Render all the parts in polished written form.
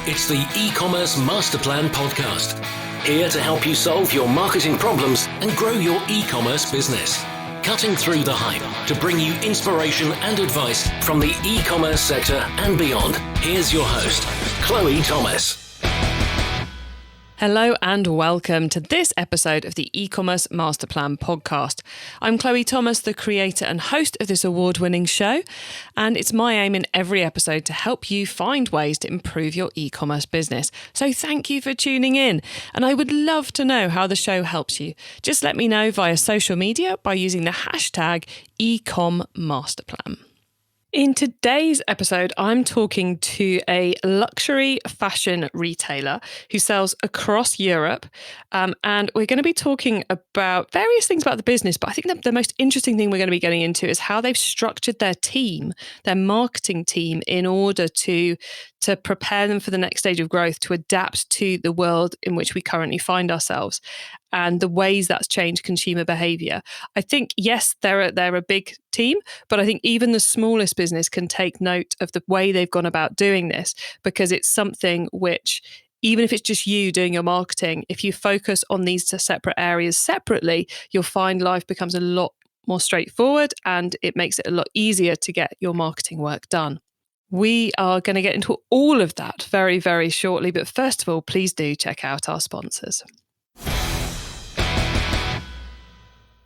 It's the e-commerce master plan podcast. Here to help you solve your marketing problems and grow your e-commerce business. Cutting through the hype to bring you inspiration and advice from the e-commerce sector and beyond. Here's your host, Chloe Thomas. Hello and welcome to this episode of the E-commerce Master Plan podcast. I'm Chloe Thomas, the creator and host of this award-winning show, and it's my aim in every episode to help you find ways to improve your e-commerce business. So thank you for tuning in, and I would love to know how the show helps you. Just let me know via social media by using the hashtag #EcomMasterPlan. In today's episode, I'm talking to a luxury fashion retailer who sells across Europe. And we're going to be talking about various things about the business. But I think the most interesting thing we're going to be getting into is how they've structured their team, their marketing team, in order to prepare them for the next stage of growth, to adapt to the world in which we currently find ourselves and the ways that's changed consumer behavior. I think, yes, they're a big team, but I think even the smallest business can take note of the way they've gone about doing this, because it's something which, even if it's just you doing your marketing, if you focus on these separate areas separately, you'll find life becomes a lot more straightforward and it makes it a lot easier to get your marketing work done. We are going to get into all of that very, very shortly. But first of all, please do check out our sponsors.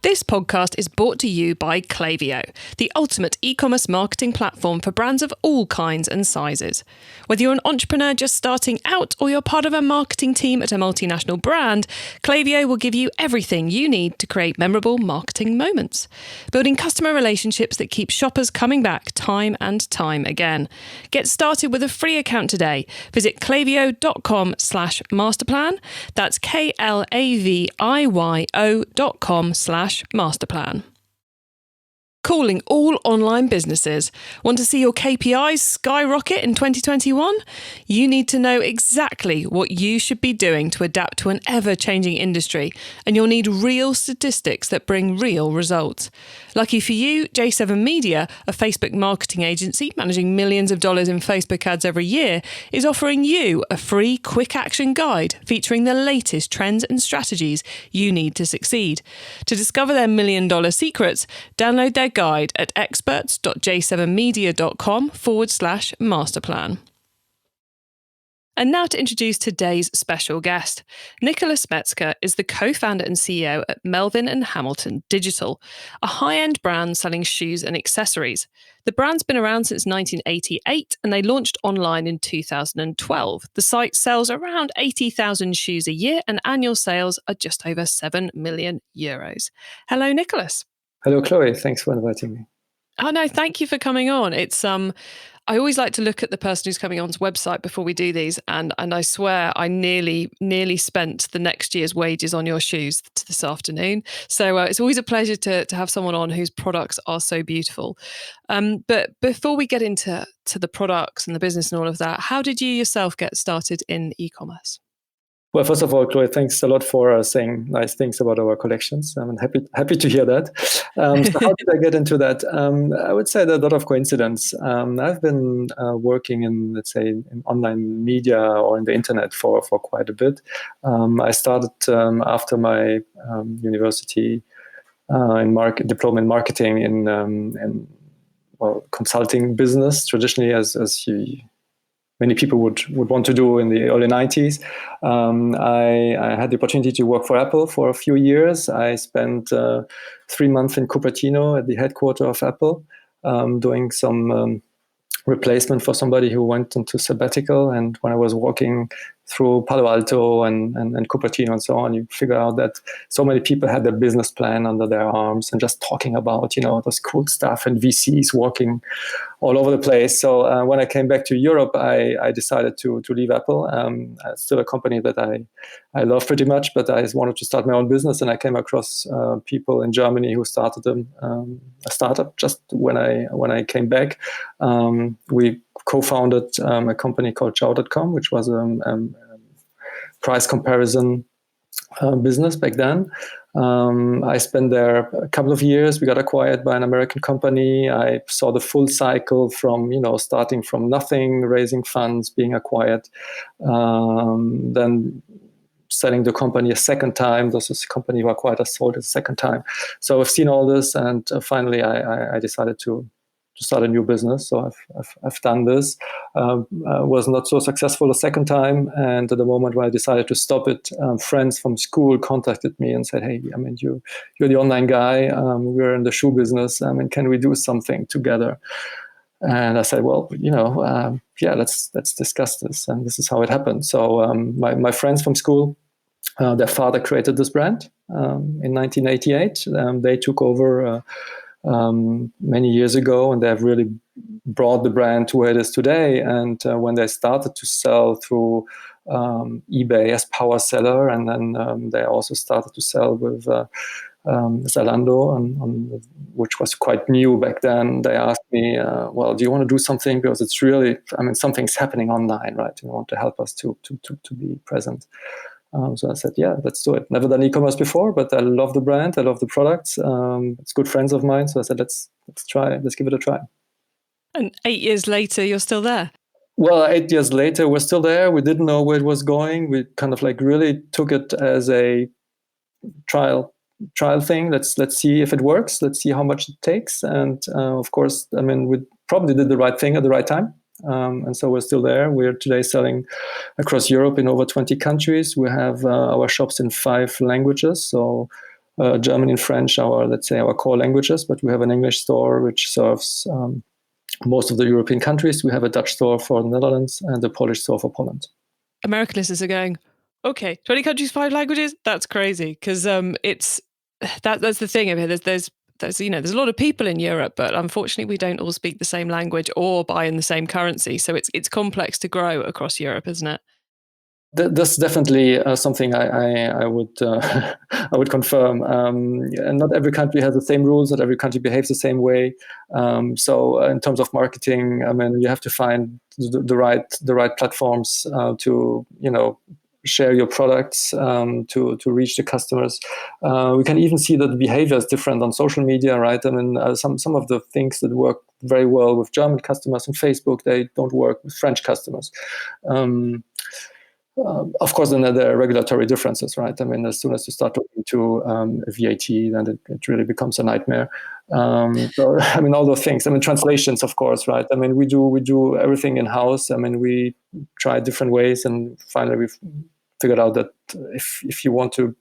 This podcast is brought to you by Klaviyo, the ultimate e-commerce marketing platform for brands of all kinds and sizes. Whether you're an entrepreneur just starting out or you're part of a marketing team at a multinational brand, Klaviyo will give you everything you need to create memorable marketing moments, building customer relationships that keep shoppers coming back time and time again. Get started with a free account today. Visit klaviyo.com/masterplan. That's KLAVIYO.com/masterplan. Calling all online businesses. Want to see your KPIs skyrocket in 2021? You need to know exactly what you should be doing to adapt to an ever-changing industry, and you'll need real statistics that bring real results. Lucky for you, J7 Media, a Facebook marketing agency managing millions of dollars in Facebook ads every year, is offering you a free quick action guide featuring the latest trends and strategies you need to succeed. To discover their $1 million secrets, download their guide at experts.j7media.com/masterplan. And now to introduce today's special guest. Nicolas Metzke is the co-founder and CEO at Melvin Hamilton Digital, a high-end brand selling shoes and accessories. The brand's been around since 1988 and they launched online in 2012. The site sells around 80,000 shoes a year and annual sales are just over €7 million. Hello, Nicolas. Hello, Chloe. Thanks for inviting me. Oh, no, thank you for coming on. It's I always like to look at the person who's coming on's website before we do these, and I swear I nearly spent the next year's wages on your shoes this afternoon. So it's always a pleasure to have someone on whose products are so beautiful. But before we get into the products and the business and all of that, how did you yourself get started in e-commerce? Well, first of all, Chloe, thanks a lot for saying nice things about our collections. I'm happy to hear that. So how did I get into that? I would say that a lot of coincidence. I've been working in, let's say, in online media or in the internet for quite a bit. I started after my university diploma in marketing in consulting business, traditionally as many people would want to do in the early 90s. I had the opportunity to work for Apple for a few years. I spent 3 months in Cupertino at the headquarters of Apple, doing some replacement for somebody who went into sabbatical. And when I was walking through Palo Alto and Cupertino and so on, you figure out that so many people had their business plan under their arms and just talking about, those cool stuff and VCs working all over the place. So when I came back to Europe, I decided to leave Apple. It's still a company that I love pretty much, but I wanted to start my own business. And I came across people in Germany who started a startup just when I came back. We co-founded a company called Chow.com, which was a price comparison business back then. I spent there a couple of years. We got acquired by an American company. I saw the full cycle from, starting from nothing, raising funds, being acquired, then selling the company a second time. This is a company we acquired, I sold it a second time. So I've seen all this, and finally I decided to start a new business. So I've done this. Was not so successful the second time, and at the moment when I decided to stop it, friends from school contacted me and said, "Hey, you're the online guy. We're in the shoe business. Can we do something together?" And I said, "Well, yeah, let's discuss this." And this is how it happened. So my friends from school, their father created this brand in 1988. They took over many years ago, and they have really brought the brand to where it is today. And when they started to sell through eBay as power seller, and then they also started to sell with Zalando, which was quite new back then. They asked me, "Well, do you want to do something? Because it's really, something's happening online, right? You want to help us to be present." So I said, "Yeah, let's do it." Never done e-commerce before, but I love the brand. I love the products. It's good friends of mine. So I said, let's try it. Let's give it a try. And 8 years later, you're still there. Well, 8 years later, we're still there. We didn't know where it was going. We kind of really took it as a trial thing. Let's see if it works. Let's see how much it takes. And of course, we probably did the right thing at the right time. And so we're still there. We're today selling across Europe in over 20 countries. We have our shops in 5 languages. So German and French are, let's say, our core languages, but we have an English store which serves most of the European countries. We have a Dutch store for the Netherlands and a Polish store for Poland. American listeners are going, okay, 20 countries, 5 languages? That's crazy. Because that's the thing over here. There's a lot of people in Europe, but unfortunately we don't all speak the same language or buy in the same currency. So it's complex to grow across Europe, isn't it? That's definitely something I would I would confirm. And not every country has the same rules. Not every country behaves the same way. So in terms of marketing, you have to find the right platforms to share your products, to reach the customers. We can even see that the behavior is different on social media, right? Some of the things that work very well with German customers on Facebook, they don't work with French customers. Of course, then there are regulatory differences, right? As soon as you start looking to VAT, then it really becomes a nightmare. All those things. Translations, of course, right? We do everything in house. We try different ways, and finally we've figured out that if you want to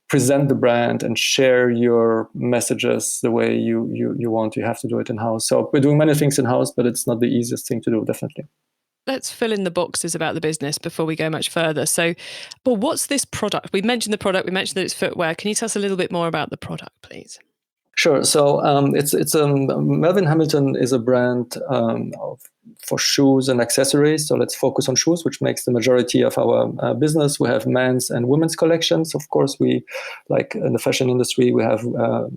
present the brand and share your messages the way you want, you have to do it in house. So we're doing many things in house, but it's not the easiest thing to do, definitely. Let's fill in the boxes about the business before we go much further. So, well, what's this product? We mentioned the product. We mentioned that it's footwear. Can you tell us a little bit more about the product, please? Sure. So it's Melvin Hamilton is a brand for shoes and accessories. So let's focus on shoes, which makes the majority of our business. We have men's and women's collections. Of course, we, like in the fashion industry, we have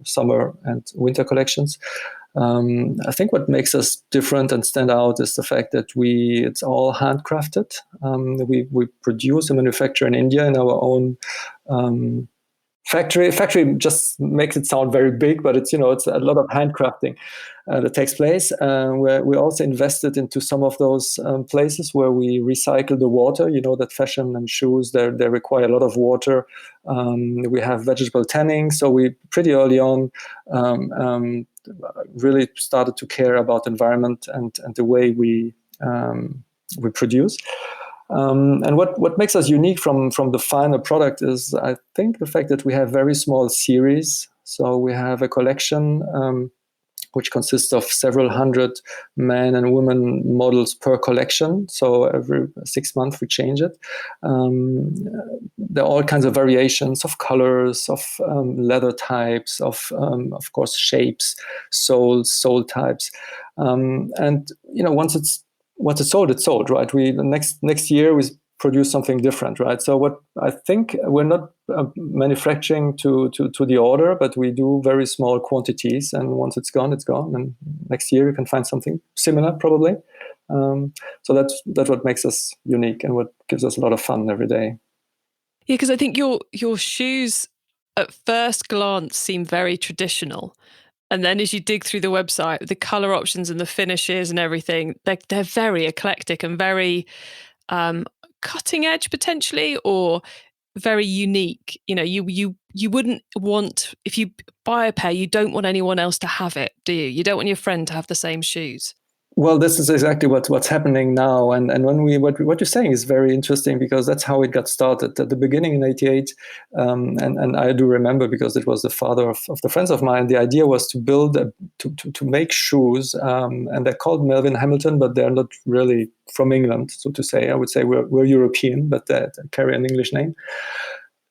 summer and winter collections. I think what makes us different and stand out is the fact that it's all handcrafted. We produce and manufacture in India in our own factory. Factory just makes it sound very big, but it's a lot of handcrafting that takes place. Where we also invested into some of those places where we recycle the water. That fashion and shoes they require a lot of water. We have vegetable tanning, so we pretty early on really started to care about the environment and the way we produce. And what makes us unique from the final product is, I think, the fact that we have very small series. So we have a collection which consists of several hundred men and women models per collection. So every 6 months we change it. There are all kinds of variations of colors, of leather types, of course shapes, sole types. And once it's sold, it's sold, right? Next year we produce something different, right? So what I think, we're not manufacturing to the order, but we do very small quantities, and once it's gone, it's gone. And next year you can find something similar, probably. So that's what makes us unique and what gives us a lot of fun every day. Yeah, because I think your shoes at first glance seem very traditional. And then as you dig through the website, the color options and the finishes and everything, they're very eclectic and very um, cutting edge potentially, or very unique. You know, you wouldn't want, if you buy a pair, you don't want anyone else to have it, do you? You don't want your friend to have the same shoes. Well, this is exactly what's happening now, and when what you're saying is very interesting, because that's how it got started at the beginning in '88, and I do remember, because it was the father of the friends of mine. The idea was to build to make shoes, and they're called Melvin Hamilton, but they're not really from England, so to say. I would say we're European, but they carry an English name,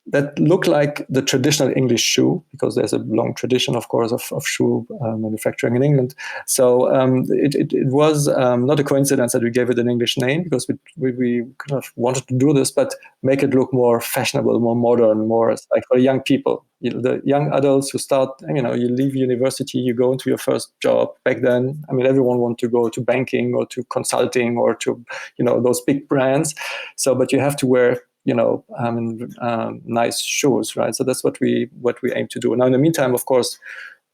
that look like the traditional English shoe, because there's a long tradition, of course, of shoe manufacturing in England. So it was not a coincidence that we gave it an English name, because we kind of wanted to do this, but make it look more fashionable, more modern, more like for young people. The young adults who start, you leave university, you go into your first job. Back then, everyone wanted to go to banking or to consulting or to, those big brands. So, but you have to wear nice shoes, right? So that's what we aim to do. Now, in the meantime, of course,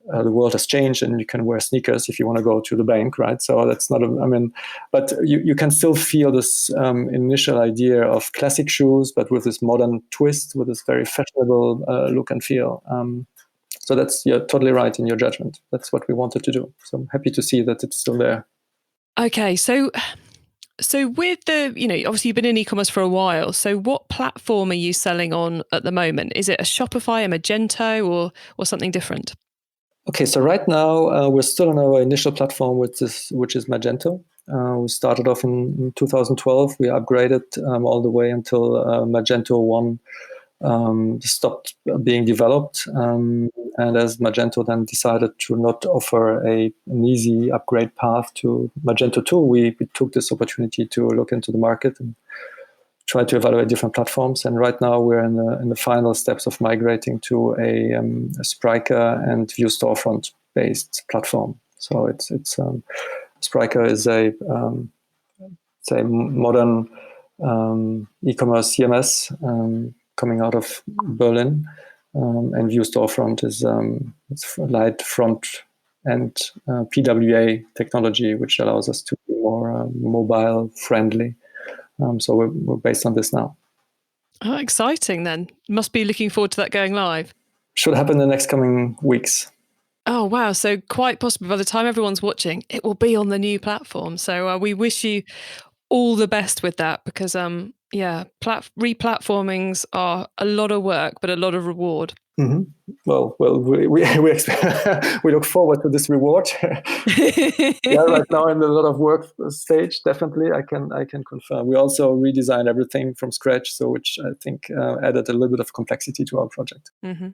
the world has changed, and you can wear sneakers if you want to go to the bank, right? So that's not, but you can still feel this initial idea of classic shoes, but with this modern twist, with this very fashionable look and feel. So you're totally right in your judgment. That's what we wanted to do. So I'm happy to see that it's still there. Okay, so with the, obviously you've been in e-commerce for a while. So what platform are you selling on at the moment? Is it a Shopify, a Magento, or something different? Okay, so right now we're still on our initial platform, which is Magento. We started off in 2012. We upgraded all the way until Magento 1 stopped being developed. And as Magento then decided to not offer an easy upgrade path to Magento 2, we took this opportunity to look into the market and try to evaluate different platforms. And right now we're in the final steps of migrating to a Spryker and Vue Storefront based platform. So it's Spryker is a modern e-commerce CMS coming out of Berlin, and Vue Storefront is it's light front and PWA technology, which allows us to be more mobile friendly. So we're based on this now. Oh, exciting then. Must be looking forward to that going live. Should happen in the next coming weeks. Oh, wow. So quite possibly by the time everyone's watching, it will be on the new platform. So we wish you all the best with that, because replatformings are a lot of work, but a lot of reward. Mm-hmm. Well, we we look forward to this reward. Yeah, right now in the lot of work stage, definitely I can confirm. We also redesigned everything from scratch, so which I think added a little bit of complexity to our project. Mm-hmm.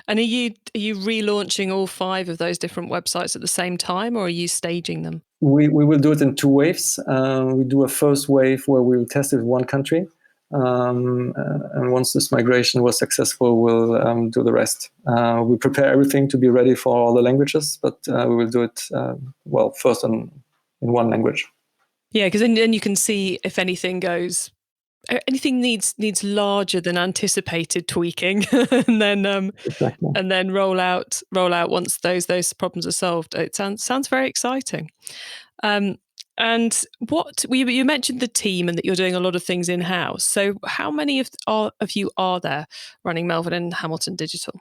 And are you relaunching all 5 of those different websites at the same time, or are you staging them? We will do it in 2 waves. We do a first wave where we will test it in one country. And once this migration was successful, we'll do the rest. We prepare everything to be ready for all the languages, but we will do it, first in one language. Yeah, because then you can see if anything needs larger than anticipated tweaking, and then Exactly. and then roll out once those problems are solved. It sounds very exciting. And what you mentioned the team and that you're doing a lot of things in house. So how many of you are there running Melvin Hamilton Digital?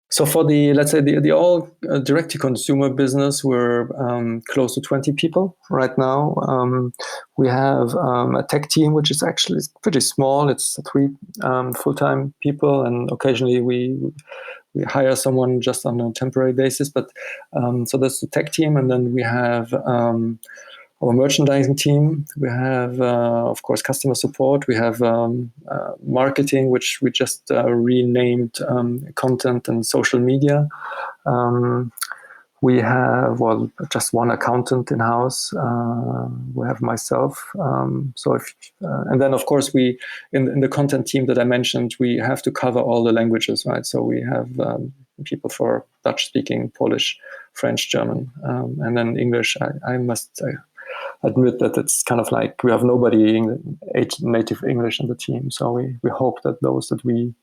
So for the all direct to consumer business, we're close to 20 people right now. We have a tech team, which is actually pretty small. It's 3 full-time people, and occasionally we hire someone just on a temporary basis. But so that's the tech team, and then we have our merchandising team. We have, of course, customer support. We have marketing, which we just renamed content and social media. We have, just one accountant in-house. We have myself. And then, of course, we in the content team that I mentioned, we have to cover all the languages, right? So we have people for Dutch-speaking, Polish, French, German, and then English. I must admit that it's kind of like we have nobody native English in the team. So we hope that those that we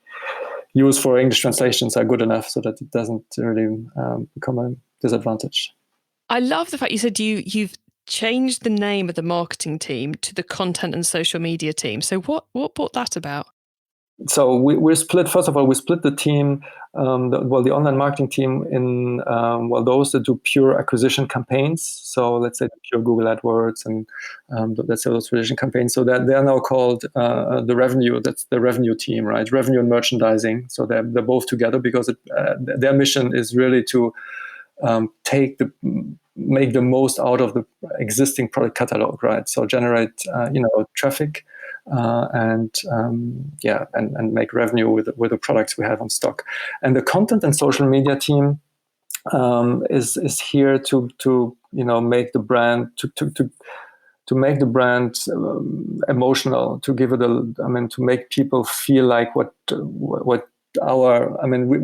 use for English translations are good enough so that it doesn't really become a disadvantage. I love the fact you said you've changed the name of the marketing team to the content and social media team. So what brought that about? So we split. First of all, we split the team. The online marketing team in those that do pure acquisition campaigns. So let's say pure Google AdWords and let's say those acquisition campaigns. So that they are now called the revenue. That's the revenue team, right? Revenue and merchandising. So they're both together because their mission is really to make the most out of the existing product catalog, right? So generate traffic. And make revenue with the products we have on stock. And the content and social media team is here to make the brand to make the brand emotional, to give it to make people feel like what we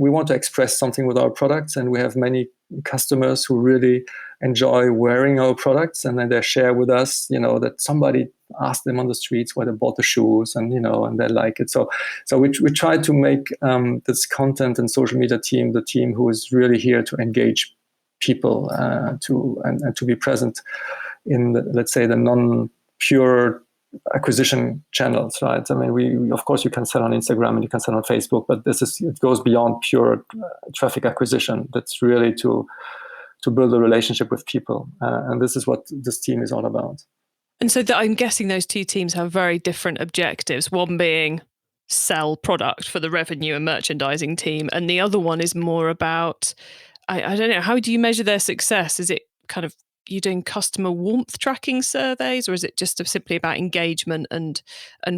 want to express something with our products, and we have many customers who really enjoy wearing our products, and then they share with us, that somebody asked them on the streets where they bought the shoes, and and they like it. So we try to make this content and social media team the team who is really here to engage people to be present in let's say the non-pure acquisition channels, right? We of course you can sell on Instagram and you can sell on Facebook, but it goes beyond pure traffic acquisition. That's really to build a relationship with people, and this is what this team is all about. And so I'm guessing those two teams have very different objectives. One being sell product for the revenue and merchandising team, and the other one is more about I don't know, how do you measure their success? Is it kind of you doing customer warmth tracking surveys, or is it just simply about engagement and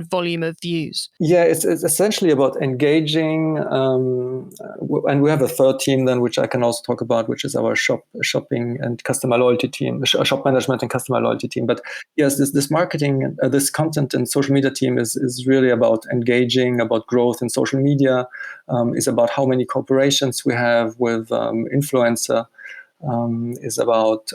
volume of views? Yeah, it's essentially about engaging, and we have a third team then, which I can also talk about, which is our shopping and customer loyalty team, shop management and customer loyalty team. But yes, this marketing, this content and social media team is really about engaging, about growth in social media, is about how many corporations we have with influencer. Is about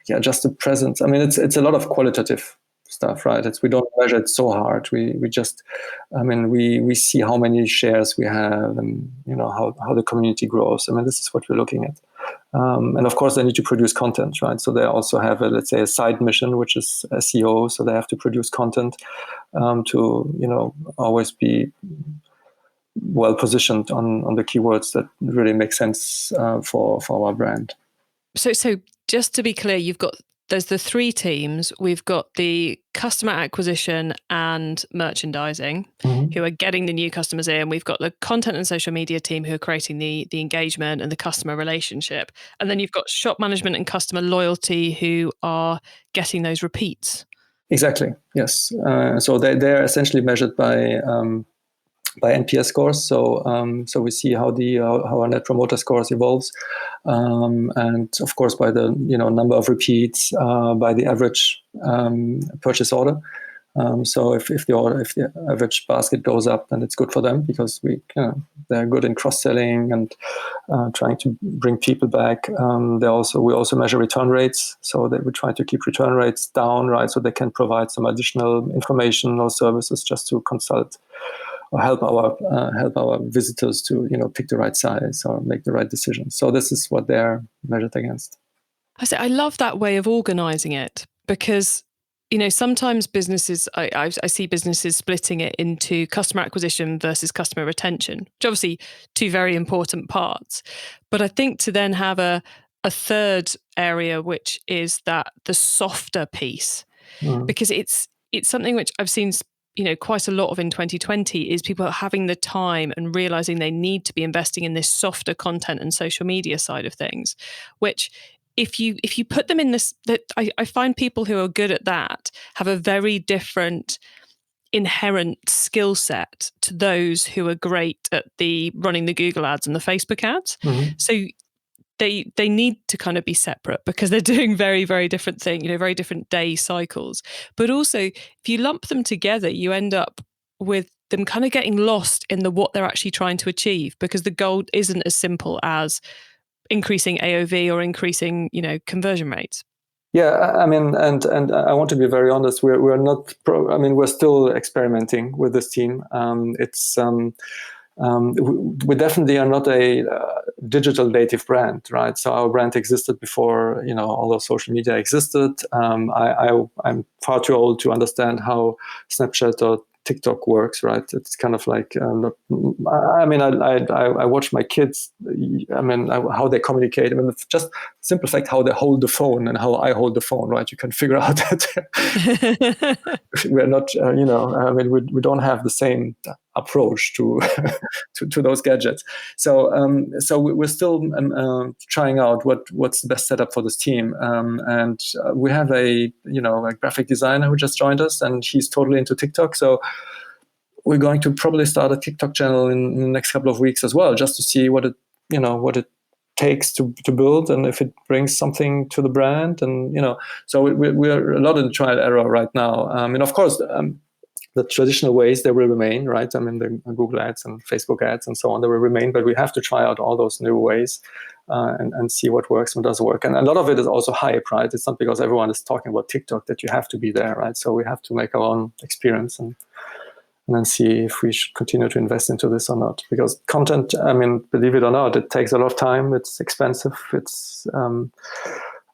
just the presence. It's a lot of qualitative stuff, right? We don't measure it so hard. We just we see how many shares we have and how the community grows. This is what we're looking at. And of course they need to produce content, right? So they also have a side mission, which is SEO. So they have to produce content to always be well positioned on the keywords that really make sense for our brand. So just to be clear, there's the three teams. We've got the customer acquisition and merchandising, who are getting the new customers in. We've got the content and social media team who are creating the engagement and the customer relationship. And then you've got shop management and customer loyalty who are getting those repeats. Exactly, yes. So they're essentially measured by NPS scores, so we see how our net promoter scores evolves, and of course by the number of repeats, by the average purchase order. So if the average basket goes up, then it's good for them because they're good in cross selling and trying to bring people back. We also measure return rates, so that we try to keep return rates down, right? So they can provide some additional information or services just to consult or help our visitors to pick the right size or make the right decision. So this is what they're measured against. I love that way of organizing it because sometimes businesses, I see businesses splitting it into customer acquisition versus customer retention, which obviously two very important parts. But I think to then have a third area, which is the softer piece, because it's something which I've seen quite a lot of in 2020 is people having the time and realizing they need to be investing in this softer content and social media side of things, which if you put them in this, that I find people who are good at that have a very different inherent skill set to those who are great at running the Google ads and the Facebook ads. So they need to kind of be separate because they're doing very, very different things, very different day cycles. But also, if you lump them together, you end up with them kind of getting lost in what they're actually trying to achieve because the goal isn't as simple as increasing AOV or increasing, conversion rates. Yeah, I mean, and I want to be very honest. We're not. We're still experimenting with this team. We definitely are not a digital native brand, right? So our brand existed before, all of social media existed. I'm far too old to understand how Snapchat or TikTok works, right? It's kind of like, I watch my kids, how they communicate. Just simple fact, how they hold the phone and how I hold the phone, right? You can figure out that we're not, we don't have the same approach to to those gadgets. So we're still trying out what's the best setup for this team. And we have a graphic designer who just joined us, and he's totally into TikTok. So we're going to probably start a TikTok channel in the next couple of weeks as well, just to see what it takes to build, and if it brings something to the brand. And so we're a lot in trial error right now. And of course, the traditional ways, they will remain, right? The Google ads and Facebook ads and so on, they will remain, but we have to try out all those new ways and see what works and doesn't work. And a lot of it is also hype, right? It's not because everyone is talking about TikTok that you have to be there, right? So we have to make our own experience and then see if we should continue to invest into this or not. Because content, believe it or not, it takes a lot of time. It's expensive. It's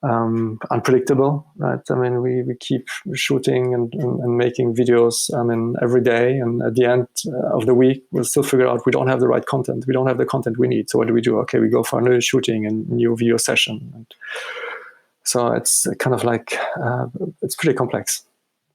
unpredictable, right? We keep shooting and making videos, every day. And at the end of the week, we'll still figure out we don't have the right content. We don't have the content we need. So what do? Okay, we go for a new shooting and new video session. And so it's kind of like, it's pretty complex.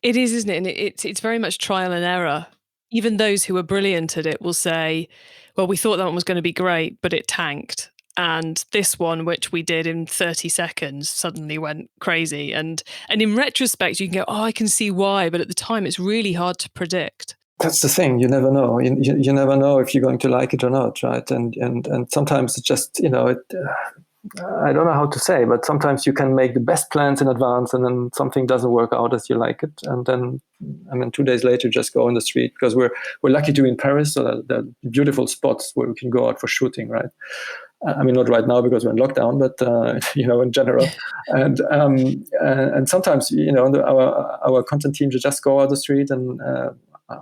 It is, isn't it? And it's very much trial and error. Even those who are brilliant at it will say, well, we thought that one was going to be great, but it tanked. And this one, which we did in 30 seconds, suddenly went crazy. And in retrospect, you can go, I can see why. But at the time, it's really hard to predict. That's the thing. You never know. You never know if you're going to like it or not, right? And sometimes it's just, I don't know how to say, but sometimes you can make the best plans in advance and then something doesn't work out as you like it. And then, 2 days later, just go on the street, because we're lucky to be in Paris, so there are beautiful spots where we can go out for shooting, right? Not right now because we're in lockdown, but in general. And sometimes, our content teams just go out the street, and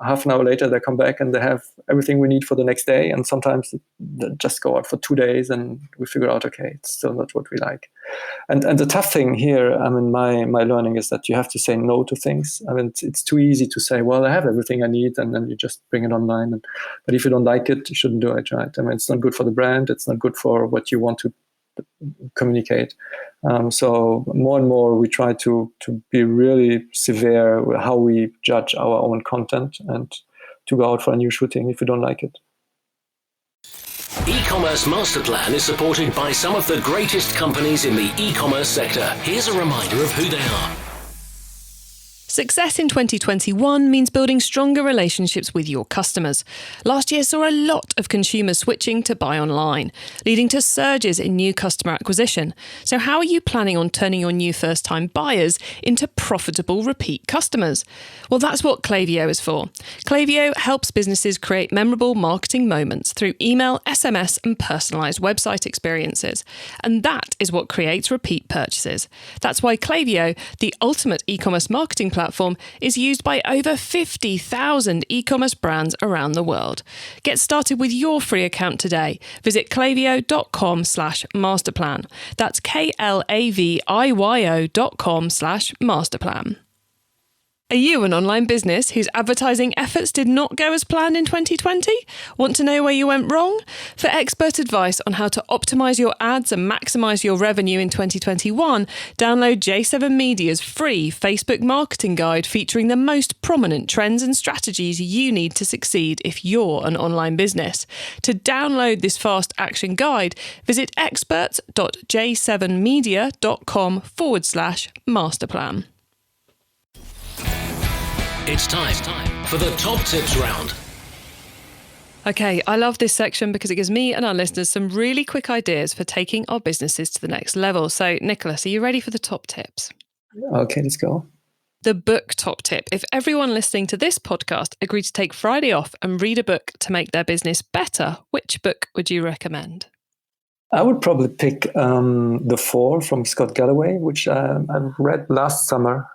half an hour later they come back and they have everything we need for the next day. And sometimes they just go out for 2 days and we figure out, okay, it's still not what we like. And the tough thing here, my learning is that you have to say no to things. It's too easy to say, well, I have everything I need, and then you just bring it online. But if you don't like it, you shouldn't do it, right? It's not good for the brand. It's not good for what you want to communicate. So more and more we try to be really severe with how we judge our own content, and to go out for a new shooting if we don't like it. E-commerce Master Plan is supported by some of the greatest companies in the e-commerce sector. Here's a reminder of who they are. Success in 2021 means building stronger relationships with your customers. Last year saw a lot of consumers switching to buy online, leading to surges in new customer acquisition. So how are you planning on turning your new first-time buyers into profitable repeat customers? Well, that's what Klaviyo is for. Klaviyo helps businesses create memorable marketing moments through email, SMS, and personalised website experiences. And that is what creates repeat purchases. That's why Klaviyo, the ultimate e-commerce marketing platform, is used by over 50,000 e-commerce brands around the world. Get started with your free account today. Visit klaviyo.com/masterplan. That's klaviyo.com/masterplan. Are you an online business whose advertising efforts did not go as planned in 2020? Want to know where you went wrong? For expert advice on how to optimize your ads and maximize your revenue in 2021, download J7 Media's free Facebook marketing guide featuring the most prominent trends and strategies you need to succeed if you're an online business. To download this fast action guide, visit experts.j7media.com/masterplan. It's time for the top tips round. Okay, I love this section because it gives me and our listeners some really quick ideas for taking our businesses to the next level. So, Nicolas, are you ready for the top tips? Okay, let's go. The book top tip. If everyone listening to this podcast agreed to take Friday off and read a book to make their business better, which book would you recommend? I would probably pick The Four from Scott Galloway, which I read last summer.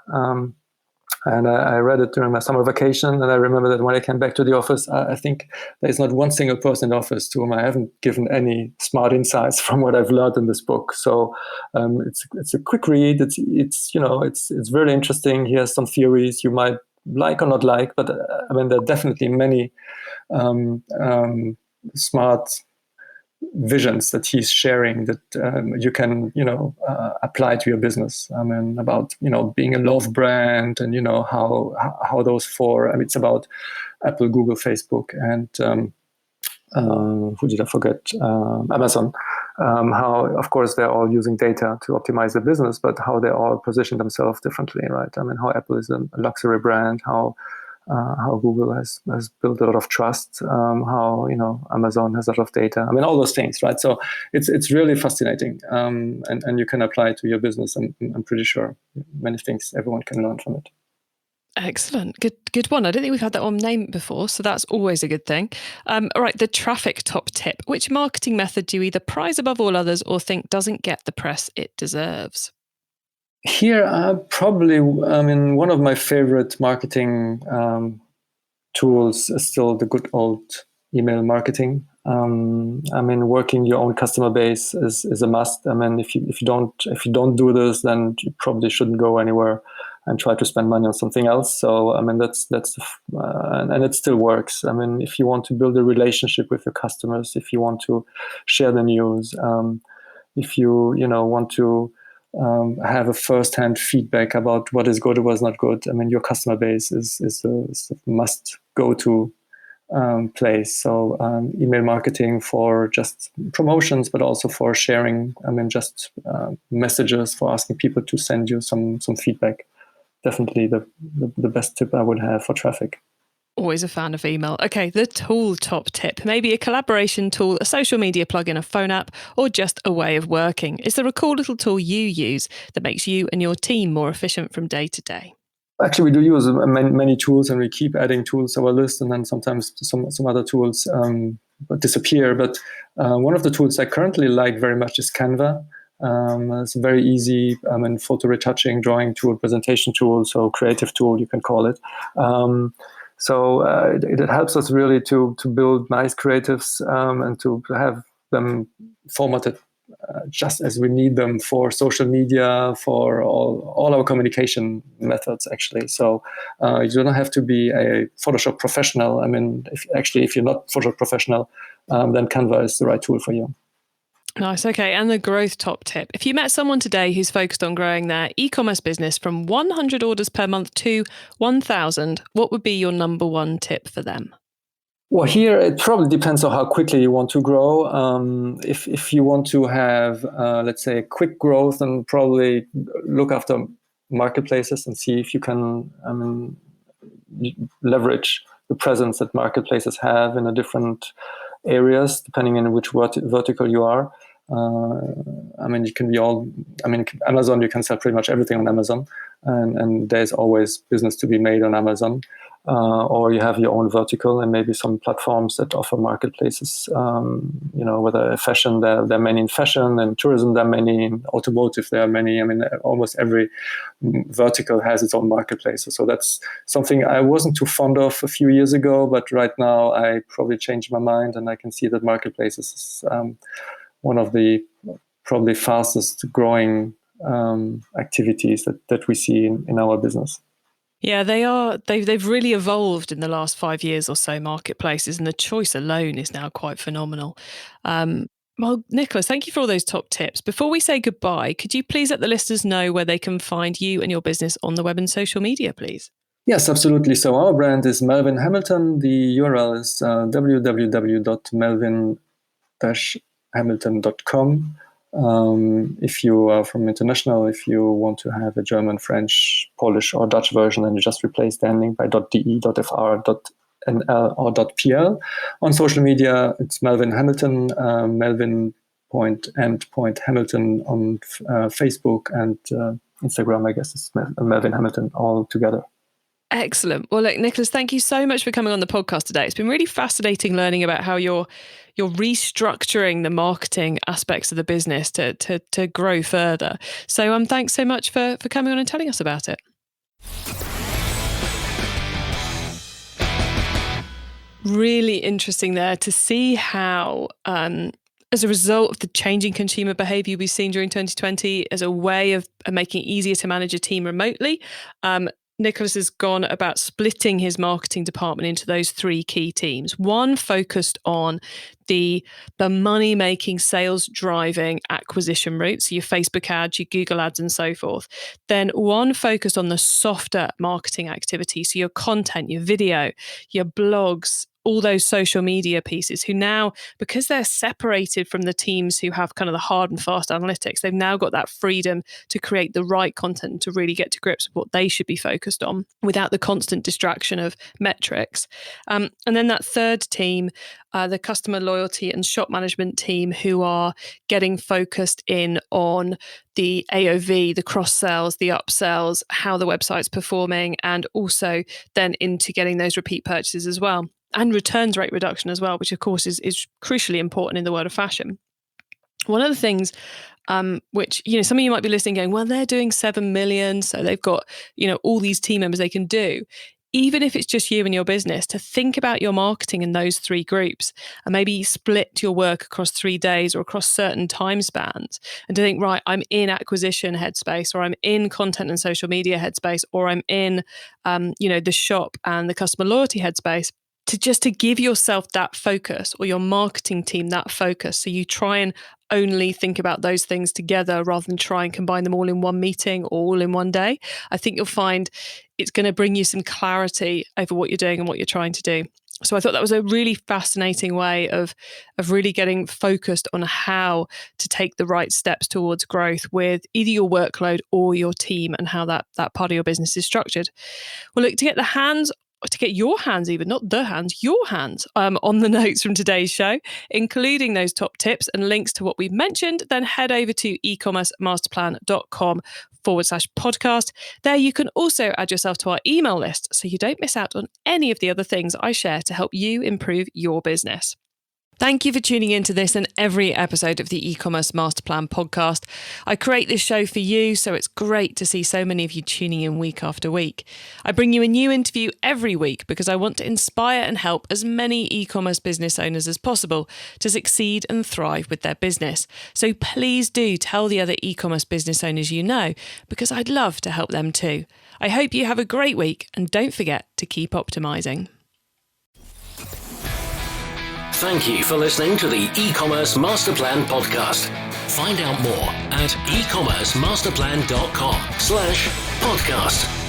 And I read it during my summer vacation. And I remember that when I came back to the office, I think there's not one single person in the office to whom I haven't given any smart insights from what I've learned in this book. So it's a quick read. It's very interesting. He has some theories you might like or not like, but I mean, there are definitely many smart visions that he's sharing that you can apply to your business. I mean, about being a love brand, and how those four. I mean, it's about Apple, Google, Facebook, and who did I forget? Amazon. How, of course, they're all using data to optimize their business, but how they all position themselves differently, right? I mean, how Apple is a luxury brand, how Google has built a lot of trust, how Amazon has a lot of data. I mean, all those things, right? So it's really fascinating, and you can apply it to your business. And I'm pretty sure many things everyone can learn from it. Excellent. Good one. I don't think we've had that one named before, so that's always a good thing. All right, the traffic top tip. Which marketing method do you either prize above all others or think doesn't get the press it deserves? Here, one of my favorite marketing tools is still the good old email marketing. Working your own customer base is a must. I mean, if you don't do this, then you probably shouldn't go anywhere and try to spend money on something else. So, I mean, and it still works. I mean, if you want to build a relationship with your customers, if you want to share the news, if you want to have a first-hand feedback about what is good or was not good, I mean, your customer base is a must go-to place. So email marketing for just promotions, but also for sharing. I mean, just messages, for asking people to send you some feedback. Definitely the best tip I would have for traffic. Always a fan of email. Okay, the tool top tip. Maybe a collaboration tool, a social media plugin, a phone app, or just a way of working. Is there a cool little tool you use that makes you and your team more efficient from day to day? Actually, we do use many tools, and we keep adding tools to our list, and then sometimes some other tools disappear. But one of the tools I currently like very much is Canva. It's a very easy photo retouching, drawing tool, presentation tool, so creative tool, you can call it. So it helps us really to build nice creatives and to have them formatted just as we need them for social media, for all our communication methods, actually. So you don't have to be a Photoshop professional. I mean, if you're not Photoshop professional, then Canva is the right tool for you. Nice. Okay. And the growth top tip. If you met someone today who's focused on growing their e-commerce business from 100 orders per month to 1,000, what would be your number one tip for them? Well, here it probably depends on how quickly you want to grow. If you want to have, let's say, quick growth, then probably look after marketplaces and see if you can leverage the presence that marketplaces have in a different areas, depending on which vertical you are. You can be Amazon, you can sell pretty much everything on Amazon, and there's always business to be made on Amazon. Or you have your own vertical, and maybe some platforms that offer marketplaces. Whether fashion, there are many in fashion, and tourism, there are many in automotive, there are many. I mean, almost every vertical has its own marketplaces. So that's something I wasn't too fond of a few years ago, but right now I probably changed my mind, and I can see that marketplaces is one of the probably fastest growing activities that we see in our business. Yeah, they are. They've really evolved in the last 5 years or so, marketplaces, and the choice alone is now quite phenomenal. Well, Nicolas, thank you for all those top tips. Before we say goodbye, could you please let the listeners know where they can find you and your business on the web and social media, please? Yes, absolutely. So our brand is Melvin Hamilton. The URL is www.melvin-hamilton.com. If you are from international, if you want to have a German, French, Polish, or Dutch version, then you just replace the ending by .de, .fr, .nl, or .pl. On social media, it's Melvin Hamilton, Melvin Hamilton on Facebook, and Instagram, I guess it's Melvin Hamilton all together. Excellent. Well, look, Nicolas, thank you so much for coming on the podcast today. It's been really fascinating learning about how you're restructuring the marketing aspects of the business to grow further. So thanks so much for coming on and telling us about it. Really interesting there to see how, as a result of the changing consumer behavior we've seen during 2020, as a way of making it easier to manage a team remotely, Nicolas has gone about splitting his marketing department into those three key teams. One focused on the money-making, sales-driving acquisition route, so your Facebook ads, your Google ads, and so forth. Then one focused on the softer marketing activity, so your content, your video, your blogs, all those social media pieces, who now, because they're separated from the teams who have kind of the hard and fast analytics, they've now got that freedom to create the right content to really get to grips with what they should be focused on without the constant distraction of metrics. And then that third team, the customer loyalty and shop management team, who are getting focused in on the AOV, the cross-sells, the upsells, how the website's performing, and also then into getting those repeat purchases as well. And returns rate reduction as well, which of course is crucially important in the world of fashion. One of the things which, some of you might be listening going, well, they're doing 7 million, so they've got, all these team members they can do. Even if it's just you and your business, to think about your marketing in those three groups and maybe split your work across 3 days or across certain time spans, and to think, right, I'm in acquisition headspace, or I'm in content and social media headspace, or I'm in, the shop and the customer loyalty headspace. To give yourself that focus, or your marketing team that focus. So you try and only think about those things together rather than try and combine them all in one meeting or all in one day. I think you'll find it's going to bring you some clarity over what you're doing and what you're trying to do. So I thought that was a really fascinating way of really getting focused on how to take the right steps towards growth with either your workload or your team, and how that part of your business is structured. Well, look, to get your hands, your hands on the notes from today's show, including those top tips and links to what we've mentioned, then head over to ecommercemasterplan.com/podcast. There you can also add yourself to our email list so you don't miss out on any of the other things I share to help you improve your business. Thank you for tuning in to this and every episode of the E-commerce Master Plan podcast. I create this show for you, so it's great to see so many of you tuning in week after week. I bring you a new interview every week because I want to inspire and help as many e-commerce business owners as possible to succeed and thrive with their business. So please do tell the other e-commerce business owners you know, because I'd love to help them too. I hope you have a great week, and don't forget to keep optimizing. Thank you for listening to the E-commerce Master Plan podcast. Find out more at ecommercemasterplan.com/podcast.